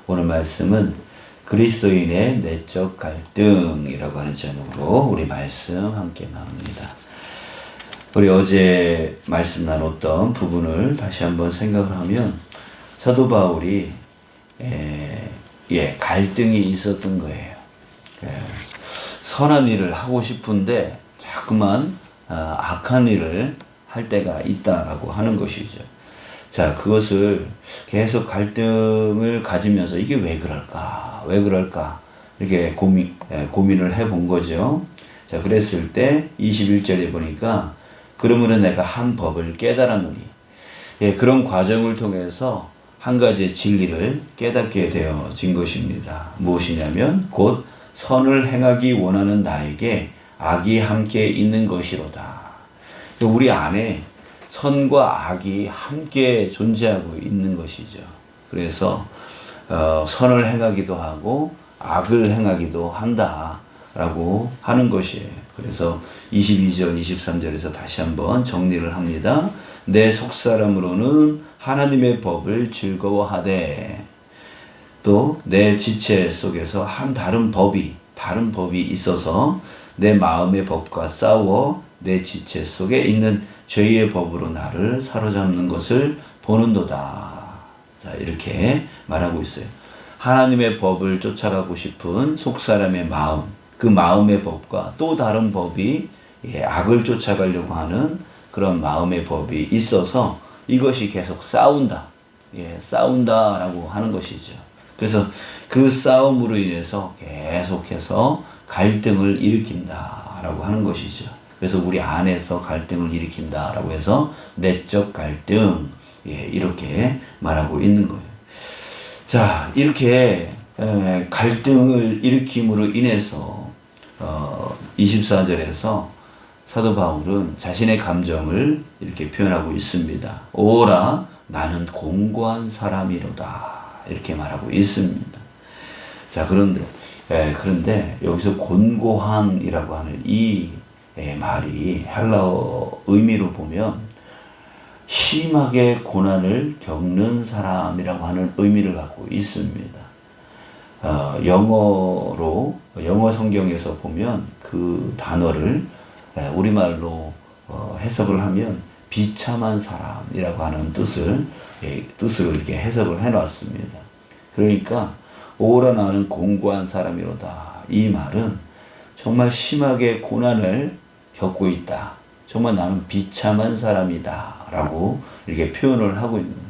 오늘 말씀은 그리스도인의 내적 갈등이라고 하는 제목으로 우리 말씀 함께 나눕니다. 우리 어제 말씀 나눴던 부분을 다시 한번 생각을 하면 사도 바울이 갈등이 있었던 거예요. 선한 일을 하고 싶은데 자꾸만 악한 일을 할 때가 있다라고 하는 것이죠. 자, 그것을 계속 갈등을 가지면서 이게 왜 그럴까? 이렇게 고민을 해본 거죠. 자, 그랬을 때 21절에 보니까 그러므로 내가 한 법을 깨달았노니, 그런 과정을 통해서 한 가지의 진리를 깨닫게 되어진 것입니다. 무엇이냐면 곧 선을 행하기 원하는 나에게 악이 함께 있는 것이로다. 우리 안에 선과 악이 함께 존재하고 있는 것이죠. 그래서 선을 행하기도 하고 악을 행하기도 한다라고 하는 것이에요. 그래서 22절, 23절에서 다시 한번 정리를 합니다. 내 속사람으로는 하나님의 법을 즐거워하되 또 내 지체 속에서 다른 법이 있어서 내 마음의 법과 싸워 내 지체 속에 있는 죄의 법으로 나를 사로잡는 것을 보는도다. 자, 이렇게 말하고 있어요. 하나님의 법을 쫓아가고 싶은 속사람의 마음, 그 마음의 법과 또 다른 법이 악을 쫓아가려고 하는 그런 마음의 법이 있어서 이것이 계속 싸운다라고 하는 것이죠. 그래서 그 싸움으로 인해서 계속해서 갈등을 일으킨다라고 하는 것이죠. 그래서 우리 안에서 갈등을 일으킨다라고 해서 내적 갈등, 이렇게 말하고 있는 거예요. 자, 이렇게 갈등을 일으킴으로 인해서 24절에서 사도 바울은 자신의 감정을 이렇게 표현하고 있습니다. 오라 나는 공고한 사람이로다, 이렇게 말하고 있습니다. 자, 그런데 여기서 곤고한이라고 하는 이 말이 헬라어 의미로 보면 심하게 고난을 겪는 사람이라고 하는 의미를 갖고 있습니다. 영어 성경에서 보면 그 단어를 우리말로 해석을 하면 비참한 사람이라고 하는 뜻으로 이렇게 해석을 해놨습니다. 그러니까 오라 나는 공고한 사람이로다. 이 말은 정말 심하게 고난을 겪고 있다. 정말 나는 비참한 사람이다. 라고 이렇게 표현을 하고 있는 거예요.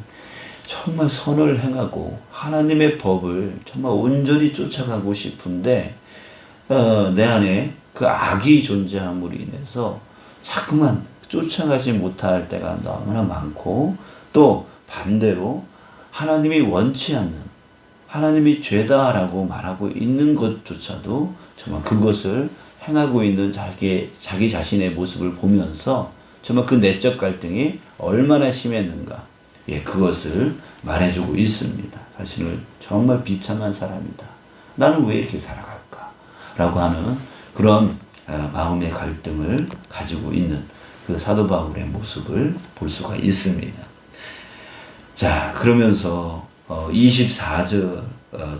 정말 선을 행하고 하나님의 법을 정말 온전히 쫓아가고 싶은데 내 안에 그 악이 존재함으로 인해서 자꾸만 쫓아가지 못할 때가 너무나 많고, 또 반대로 하나님이 원치 않는, 하나님이 죄다라고 말하고 있는 것조차도 정말 그것을 행하고 있는 자기 자신의 모습을 보면서 정말 그 내적 갈등이 얼마나 심했는가, 그것을 말해주고 있습니다. 자신을 정말 비참한 사람이다. 나는 왜 이렇게 살아갈까? 라고 하는 그런 마음의 갈등을 가지고 있는 그 사도 바울의 모습을 볼 수가 있습니다. 자, 그러면서 24절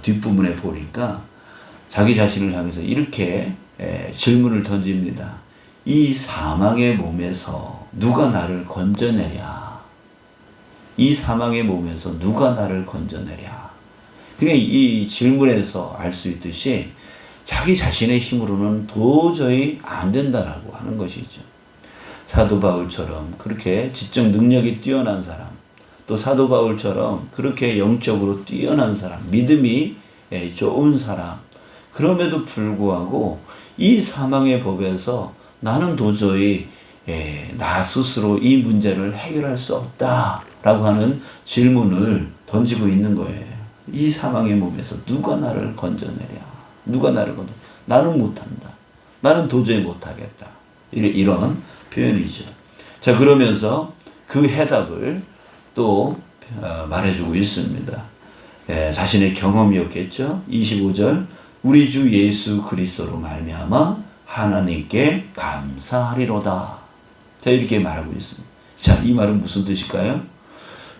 뒷부분에 보니까 자기 자신을 향해서 이렇게 질문을 던집니다. 이 사망의 몸에서 누가 나를 건져내랴? 이 사망의 몸에서 누가 나를 건져내랴? 그러니까 이 질문에서 알 수 있듯이 자기 자신의 힘으로는 도저히 안 된다라고 하는 것이죠. 사도 바울처럼 그렇게 지적 능력이 뛰어난 사람, 또 사도 바울처럼 그렇게 영적으로 뛰어난 사람, 믿음이 좋은 사람, 그럼에도 불구하고 이 사망의 법에서 나는 도저히 나 스스로 이 문제를 해결할 수 없다라고 하는 질문을 던지고 있는 거예요. 이 사망의 몸에서 누가 나를 건져내랴? 나는 못한다. 나는 도저히 못하겠다. 이런 표현이죠. 자, 그러면서 그 해답을 또 말해주고 있습니다. 자신의 경험이었겠죠. 25절 우리 주 예수 그리스도로 말미암아 하나님께 감사하리로다. 자, 이렇게 말하고 있습니다. 자, 이 말은 무슨 뜻일까요?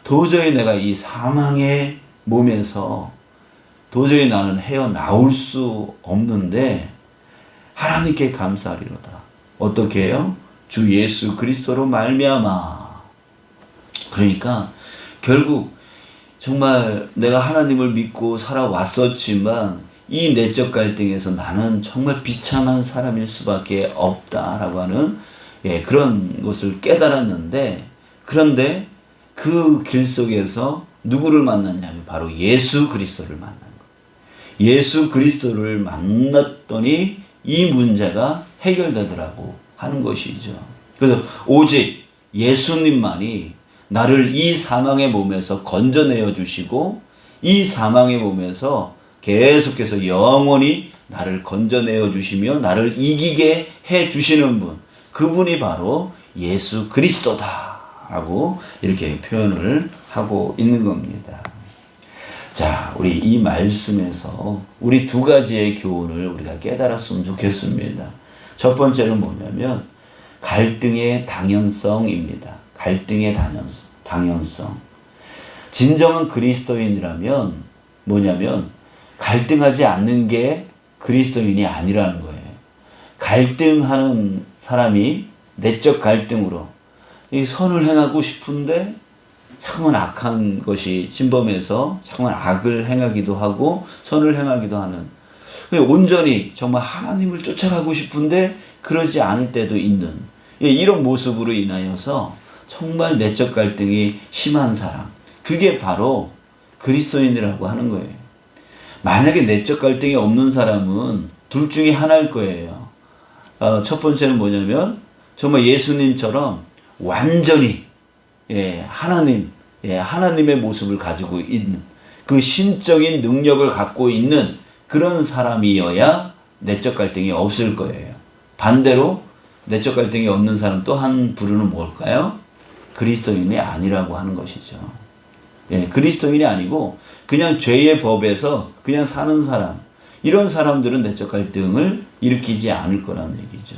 도저히 내가 이 사망의 몸에서 도저히 나는 헤어나올 수 없는데 하나님께 감사하리로다. 어떻게 해요? 주 예수 그리스도로 말미암아. 그러니까 결국 정말 내가 하나님을 믿고 살아왔었지만 이 내적 갈등에서 나는 정말 비참한 사람일 수밖에 없다라고 하는 그런 것을 깨달았는데, 그런데 그 길 속에서 누구를 만났냐면 바로 예수 그리스도를 만난 거예요. 예수 그리스도를 만났더니 이 문제가 해결되더라고 하는 것이죠. 그래서 오직 예수님만이 나를 이 사망의 몸에서 건져내어 주시고 이 사망의 몸에서 계속해서 영원히 나를 건져내어 주시며 나를 이기게 해 주시는 분, 그분이 바로 예수 그리스도다 라고 이렇게 표현을 하고 있는 겁니다. 자, 우리 이 말씀에서 우리 두 가지의 교훈을 우리가 깨달았으면 좋겠습니다. 첫 번째는 뭐냐면 갈등의 당연성입니다. 갈등의 당연성. 진정한 그리스도인이라면 뭐냐면 갈등하지 않는 게 그리스도인이 아니라는 거예요. 갈등하는 사람이 내적 갈등으로 이 선을 행하고 싶은데 자꾸만 악한 것이 침범해서 자꾸만 악을 행하기도 하고 선을 행하기도 하는, 온전히 정말 하나님을 쫓아가고 싶은데 그러지 않을 때도 있는 이런 모습으로 인하여서 정말 내적 갈등이 심한 사람, 그게 바로 그리스도인이라고 하는 거예요. 만약에 내적 갈등이 없는 사람은 둘 중에 하나일 거예요. 첫 번째는 뭐냐면 정말 예수님처럼 완전히 하나님의 모습을 가지고 있는 그 신적인 능력을 갖고 있는 그런 사람이어야 내적 갈등이 없을 거예요. 반대로 내적 갈등이 없는 사람 또 한 부류는 뭘까요? 그리스도인이 아니라고 하는 것이죠. 그리스도인이 아니고 그냥 죄의 법에서 그냥 사는 사람, 이런 사람들은 내적 갈등을 일으키지 않을 거라는 얘기죠.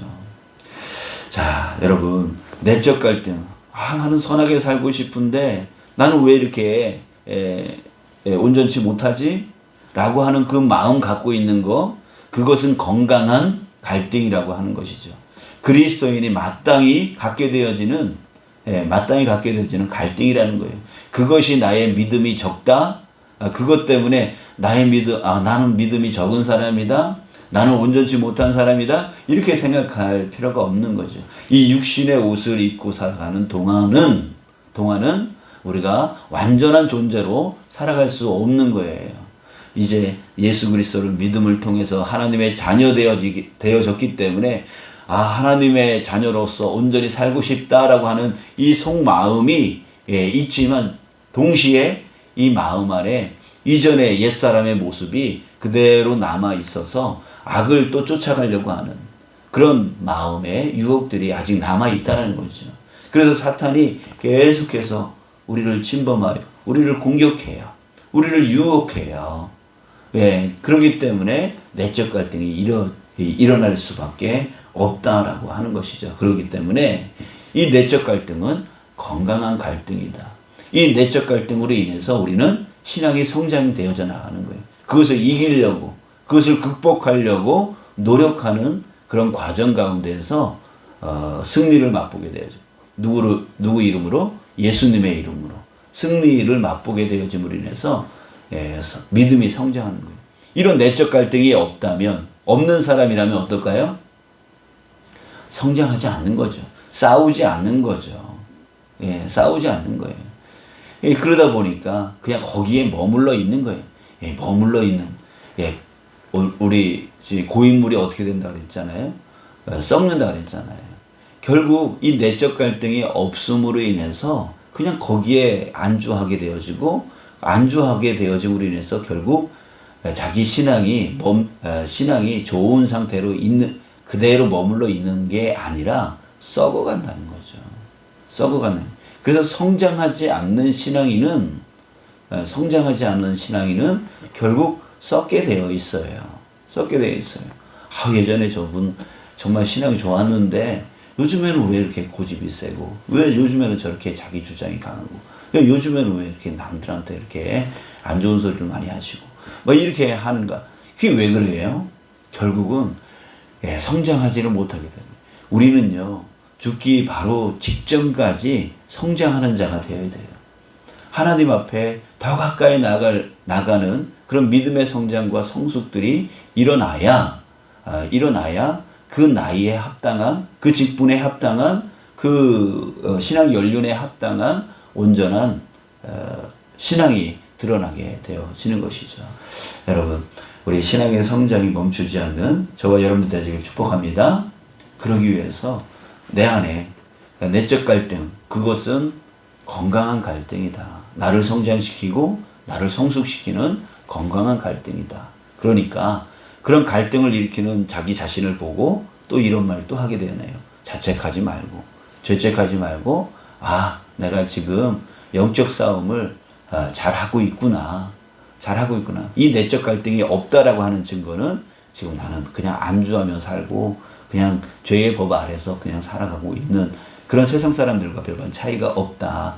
자, 여러분, 내적 갈등. 나는 선하게 살고 싶은데 나는 왜 이렇게 온전치 못하지? 라고 하는 그 마음 갖고 있는 거, 그것은 건강한 갈등이라고 하는 것이죠. 그리스도인이 마땅히 갖게 되어지는 갈등이라는 거예요. 그것이 나의 믿음이 적다? 그것 때문에 나는 믿음이 적은 사람이다? 나는 온전치 못한 사람이다? 이렇게 생각할 필요가 없는 거죠. 이 육신의 옷을 입고 살아가는 동안은 우리가 완전한 존재로 살아갈 수 없는 거예요. 이제 예수 그리스도를 믿음을 통해서 하나님의 자녀 되어졌기 때문에 하나님의 자녀로서 온전히 살고 싶다라고 하는 이 속마음이 있지만 동시에 이 마음 안에 이전의 옛사람의 모습이 그대로 남아 있어서 악을 또 쫓아가려고 하는 그런 마음의 유혹들이 아직 남아 있다는 거죠. 그래서 사탄이 계속해서 우리를 침범하여 우리를 공격해요. 우리를 유혹해요. 그렇기 때문에 내적 갈등이 일어날 수밖에 없다라고 하는 것이죠. 그렇기 때문에 이 내적 갈등은 건강한 갈등이다. 이 내적 갈등으로 인해서 우리는 신앙이 성장되어져 나가는 거예요. 그것을 이기려고, 그것을 극복하려고 노력하는 그런 과정 가운데서 승리를 맛보게 되죠. 누구 이름으로? 예수님의 이름으로 승리를 맛보게 되어짐으로 인해서 믿음이 성장하는 거예요. 이런 내적 갈등이 없는 사람이라면 어떨까요? 성장하지 않는 거죠. 싸우지 않는 거죠. 싸우지 않는 거예요. 그러다 보니까 그냥 거기에 머물러 있는 거예요. 머물러 있는. 우리 고인물이 어떻게 된다고 그랬잖아요. 썩는다고 그랬잖아요. 결국 이 내적 갈등이 없음으로 인해서 그냥 거기에 안주하게 되어짐으로 인해서 결국 자기 신앙이 좋은 상태로 그대로 머물러 있는 게 아니라 썩어간다는 거죠. 그래서 성장하지 않는 신앙인은 결국 썩게 되어 있어요. 예전에 저분 정말 신앙이 좋았는데 요즘에는 왜 이렇게 고집이 세고, 왜 요즘에는 저렇게 자기 주장이 강하고, 요즘에는 왜 이렇게 남들한테 이렇게 안 좋은 소리를 많이 하시고 뭐 이렇게 하는가? 그게 왜 그래요? 결국은 성장하지를 못하게 됩니다. 우리는요, 죽기 바로 직전까지 성장하는 자가 되어야 돼요. 하나님 앞에 더 가까이 나가는 그런 믿음의 성장과 성숙들이 일어나야 그 나이에 합당한, 그 직분에 합당한, 그 신앙 연륜에 합당한 온전한 신앙이 드러나게 되어지는 것이죠. 여러분, 우리 신앙의 성장이 멈추지 않는 저와 여러분들 되시길 축복합니다. 그러기 위해서 내 안에 내적 갈등, 그것은 건강한 갈등이다. 나를 성장시키고 나를 성숙시키는 건강한 갈등이다. 그러니까 그런 갈등을 일으키는 자기 자신을 보고 또 이런 말 또 하게 되네요. 자책하지 말고, 죄책하지 말고, 내가 지금 영적 싸움을 잘하고 있구나. 잘하고 있구나. 이 내적 갈등이 없다라고 하는 증거는 지금 나는 그냥 안주하며 살고 그냥 죄의 법 아래서 그냥 살아가고 있는 그런 세상 사람들과 별반 차이가 없다.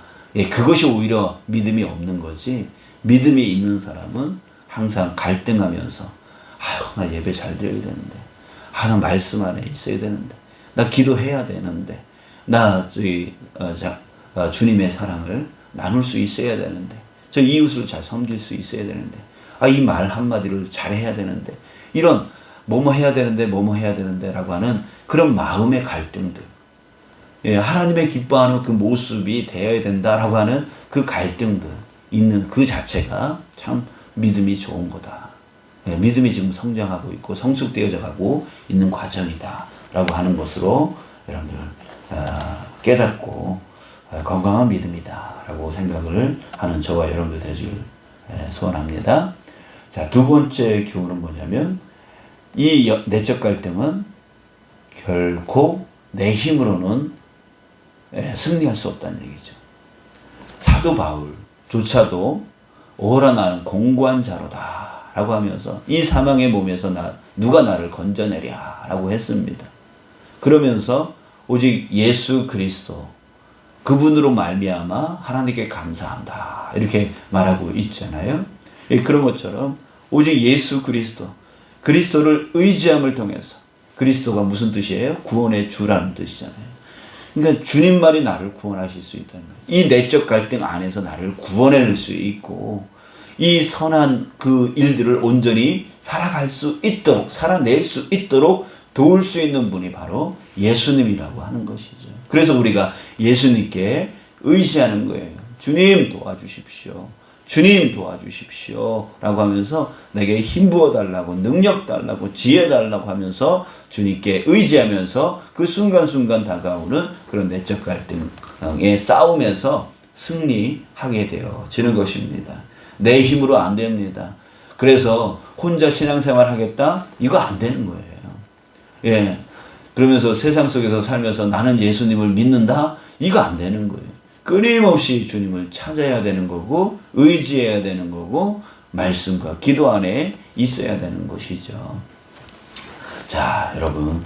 그것이 오히려 믿음이 없는 거지. 믿음이 있는 사람은 항상 갈등하면서 나 예배 잘 드려야 되는데, 나 말씀 안에 있어야 되는데, 나 기도해야 되는데, 나 주님의 사랑을 나눌 수 있어야 되는데, 저 이웃을 잘 섬길 수 있어야 되는데, 이 말 한마디를 잘해야 되는데, 이런 뭐뭐 해야 되는데 뭐뭐 해야 되는데 라고 하는 그런 마음의 갈등들, 하나님의 기뻐하는 그 모습이 되어야 된다라고 하는 그 갈등들 있는 그 자체가 참 믿음이 좋은 거다. 믿음이 지금 성장하고 있고 성숙되어져 가고 있는 과정이다 라고 하는 것으로 여러분들 깨닫고 건강한 믿음이다 라고 생각을 하는 저와 여러분들 되시길 소원합니다. 자, 두 번째 교훈은 뭐냐면, 이 내적 갈등은 결코 내 힘으로는 승리할 수 없다는 얘기죠. 사도 바울조차도 오호라 나는 공고한 자로다 라고 하면서 이 사망의 몸에서 누가 나를 건져내랴 라고 했습니다. 그러면서 오직 예수 그리스도 그분으로 말미암아 하나님께 감사한다 이렇게 말하고 있잖아요. 그런 것처럼 오직 예수 그리스도를 의지함을 통해서, 그리스도가 무슨 뜻이에요? 구원의 주라는 뜻이잖아요. 그러니까 주님만이 나를 구원하실 수 있다는 거예요. 이 내적 갈등 안에서 나를 구원해낼 수 있고 이 선한 그 일들을 온전히 살아낼 수 있도록 도울 수 있는 분이 바로 예수님이라고 하는 것이죠. 그래서 우리가 예수님께 의지하는 거예요. 주님 도와주십시오. 주님 도와주십시오 라고 하면서 내게 힘 부어달라고, 능력 달라고, 지혜 달라고 하면서 주님께 의지하면서 그 순간순간 다가오는 그런 내적 갈등의 싸움에서 승리하게 되어지는 것입니다. 내 힘으로 안 됩니다. 그래서 혼자 신앙생활 하겠다? 이거 안 되는 거예요. 그러면서 세상 속에서 살면서 나는 예수님을 믿는다? 이거 안 되는 거예요. 끊임없이 주님을 찾아야 되는 거고, 의지해야 되는 거고, 말씀과 기도 안에 있어야 되는 것이죠. 자, 여러분,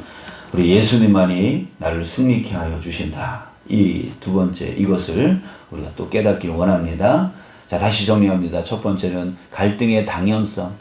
우리 예수님만이 나를 승리케 하여 주신다. 이 두 번째, 이것을 우리가 또 깨닫길 원합니다. 자, 다시 정리합니다. 첫 번째는 갈등의 당연성.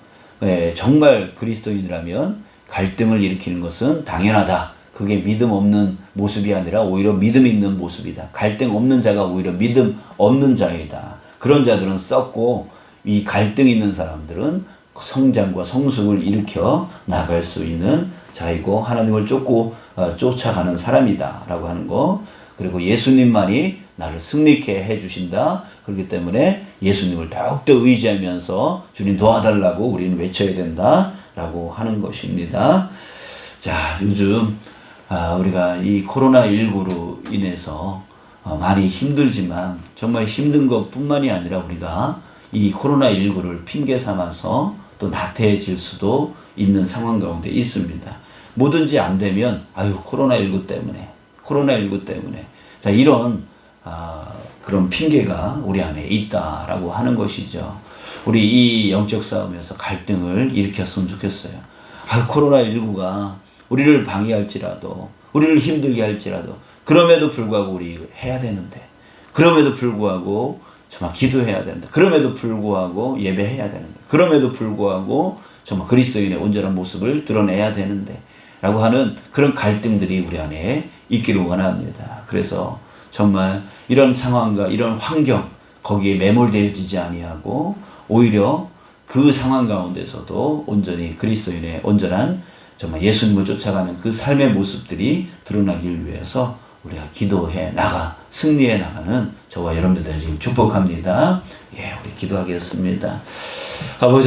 정말 그리스도인이라면 갈등을 일으키는 것은 당연하다. 그게 믿음 없는 모습이 아니라 오히려 믿음 있는 모습이다. 갈등 없는 자가 오히려 믿음 없는 자이다. 그런 자들은 썩고 이 갈등 있는 사람들은 성장과 성숙을 일으켜 나갈 수 있는 자이고 하나님을 쫓아가는 사람이다 라고 하는 거. 그리고 예수님만이 나를 승리케 해주신다. 그렇기 때문에 예수님을 더욱더 의지하면서 주님 도와달라고 우리는 외쳐야 된다 라고 하는 것입니다. 자, 요즘 우리가 이 코로나19로 인해서 많이 힘들지만 정말 힘든 것뿐만이 아니라 우리가 이 코로나19를 핑계 삼아서 또 나태해질 수도 있는 상황 가운데 있습니다. 뭐든지 안 되면 코로나19 때문에 자, 이런 그런 핑계가 우리 안에 있다라고 하는 것이죠. 우리 이 영적 싸움에서 갈등을 일으켰으면 좋겠어요. 코로나19가 우리를 방해할지라도, 우리를 힘들게 할지라도, 그럼에도 불구하고 우리 해야 되는데, 그럼에도 불구하고 정말 기도해야 된다. 그럼에도 불구하고 예배해야 되는데, 그럼에도 불구하고 정말 그리스도인의 온전한 모습을 드러내야 되는데 라고 하는 그런 갈등들이 우리 안에 있기를 원합니다. 그래서 정말 이런 상황과 이런 환경 거기에 매몰되어지지 아니하고 오히려 그 상황 가운데서도 온전히 그리스도인의 온전한 정말 예수님을 쫓아가는 그 삶의 모습들이 드러나길 위해서 우리가 기도해 나가 승리해 나가는 저와 여러분들 지금 축복합니다. 예, 우리 기도하겠습니다. 아버지